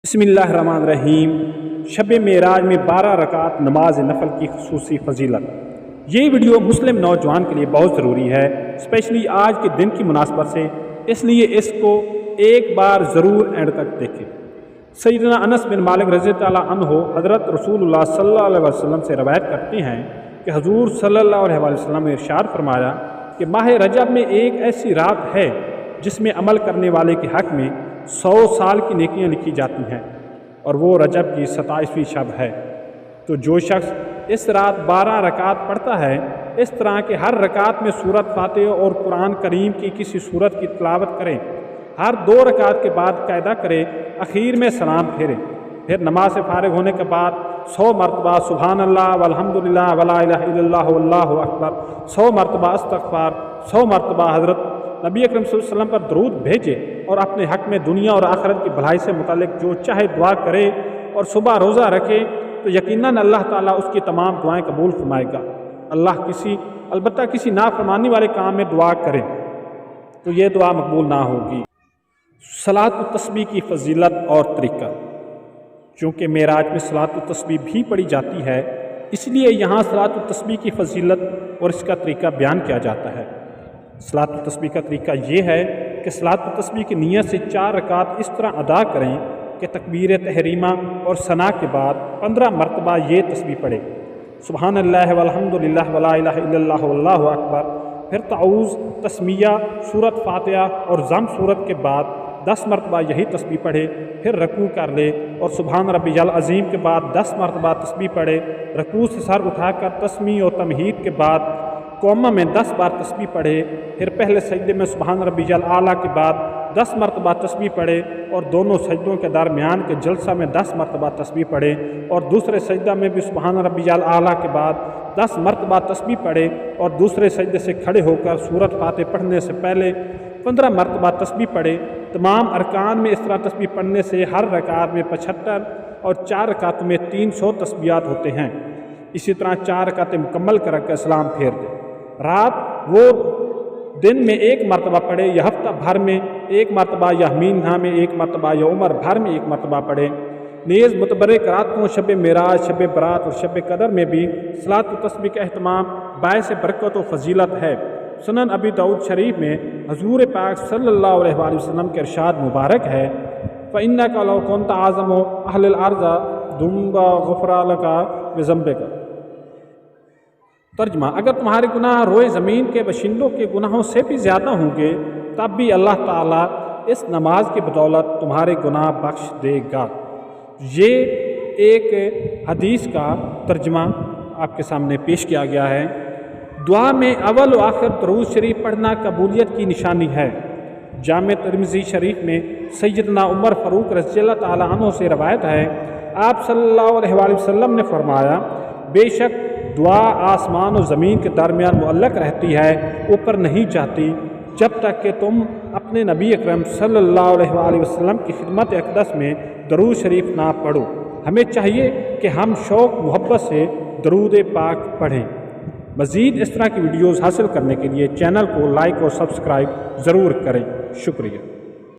बिस्मिल्लाहिर्रहमानिर्रहीम। शब मेराज में 12 रकात नमाज नफल की खसूसी फजीलत। ये वीडियो मुस्लिम नौजवान के लिए बहुत ज़रूरी है, स्पेशली आज के दिन की मुनासबत से, इसलिए इसको एक बार ज़रूर एंड तक देखें। सैयदना अनस बिन मालिक रज़ी अल्लाह अन्हु हज़रत रसूलुल्लाह सल्लल्लाहु अलैहि वसल्लम से रवायत करते हैं कि हुज़ूर सल्लल्लाहु अलैहि वसल्लम ने इरशाद फरमाया कि माह रजब में एक ऐसी रात है जिसमें अमल करने वाले के हक़ में 100 साल की नेकियां लिखी जाती हैं, और वो रजब की 27वीं शब है। तो जो शख्स इस रात 12 रकात पढ़ता है, इस तरह के हर रकात में सूरत फातिहा और कुरान करीम की किसी सूरत की तिलावत करे, हर 2 रकात के बाद कायदा करे, आखिर में सलाम फेरे, फिर नमाज से फारिग होने के बाद 100 मरतबा सुभान अल्लाह वल्हम्दुलिल्लाह वला इलाहा इल्लल्लाह वल्लाहु अकबर, 100 मरतबा इस्तग़फ़ार, 100 मरतबा हज़रत नबी अकरम सल्लल्लाहु अलैहि वसल्लम पर दरूद भेजे, और अपने हक़ में दुनिया और आखिरत की भलाई से मुतालिक जो चाहे दुआ करे और सुबह रोज़ा रखे, तो यकीनन अल्लाह ताला उसकी तमाम दुआएं कबूल फरमाएगा। अलबत्ता किसी नाफरमानी वाले काम में दुआ करे तो ये दुआ मकबूल ना होगी। सलात व तस्बीह की फजीलत और तरीक़ा। चूँकि मेराज में सलात व तस्बीह भी पढ़ी जाती है, इसलिए यहाँ सलात व तस्बीह की फजीलत और इसका तरीक़ा बयान किया जाता है। सलात व तस्बीह का तरीक़ा ये है कि सलात व तस्बीह की नीयत से 4 रकात इस तरह अदा करें कि तकबीर तहरीमा और सना के बाद 15 मरतबा ये तस्बीह पढ़े, सुबहान अल्लाह वल्हम्दुलिल्लाह वला इलाहा इल्लल्लाह वल्लाहु अकबर, फिर ताऊज़, तस्मिया, सूरत फातिहा और ज़म सूरत के बाद 10 मरतबा यही तस्बीह पढ़े, फिर रकू कर ले और सुबहान रब्बियल अज़ीम के बाद 10 मरतबा तस्बीह पढ़े, रकू से सर उठाकर तस्मीह और तमहीद के बाद कौमा में 10 बार तस्बीह पढ़े, फिर पहले सजदे में सुबहान रब्बियल आला के बाद 10 मरतबा तस्बीह पढ़े, और दोनों सजदों के दरमियान के जलसा में 10 मरतबा तस्बीह पढ़े, और दूसरे सजदा में भी सुबहान रब्बियल आला के बाद 10 मरतबा तस्बीह पढ़े, और दूसरे सजदे से खड़े होकर सूरत फातिहा पढ़ने से पहले 15 मरतबा तस्बीह पढ़े। तमाम अरकान में इस तरह तस्बीह पढ़ने से हर रकात में 75 और 4 रकात में 300 तस्बीहात होते हैं। इसी तरह 4 रकातें मुकम्मल कर के सलाम फेर दे। रात वो दिन में 1 मरतबा पढ़े, या हफ्ता भर में 1 मरतबा, या महीना में 1 मरतबा, या उम्र भर में 1 मरतबा पढ़े। नेज़ मुतबरक रातों शब मेराज, शब बरात और शब कदर में भी सलात व तस्बीह का अहतमाम बायस बरकत व फजीलत है। सुनन अबी दाऊद शरीफ में हज़ूर पाक सल्लल्लाहु अलैहि वसल्लम के इरशाद मुबारक है, फ़इन्नका लौ कुन्त आज़म अहलिल अर्ज़ दुम्बा गुफ़रा लका बिज़म्बिका। तर्जमा, अगर तुम्हारे गुनाह रोए ज़मीन के बशिंदों के गुनाहों से भी ज़्यादा होंगे, तब भी अल्लाह ताला इस नमाज की बदौलत तुम्हारे गुनाह बख्श देगा। ये एक हदीस का तर्जमा आपके सामने पेश किया गया है। दुआ में अव्वल व आखिर दरूद शरीफ पढ़ना कबूलियत की निशानी है। जामे तिर्मिज़ी शरीफ में सैयदना उमर फ़ारूक रज़ियल्लाहु ताला अन्हु से रवायत है, आप सल्लल्लाहु अलैहि वसल्लम ने फरमाया, बेशक दुआ आसमान और ज़मीन के दरमियान मुअल्लक रहती है, ऊपर नहीं जाती, जब तक कि तुम अपने नबी अकरम सल्लल्लाहु अलैहि वसल्लम की खिदमत अक़दस में दरूद शरीफ ना पढ़ो। हमें चाहिए कि हम शौक़ मोहब्बत से दरूद पाक पढ़ें। मज़ीद इस तरह की वीडियोज़ हासिल करने के लिए चैनल को लाइक और सब्सक्राइब ज़रूर करें। शुक्रिया।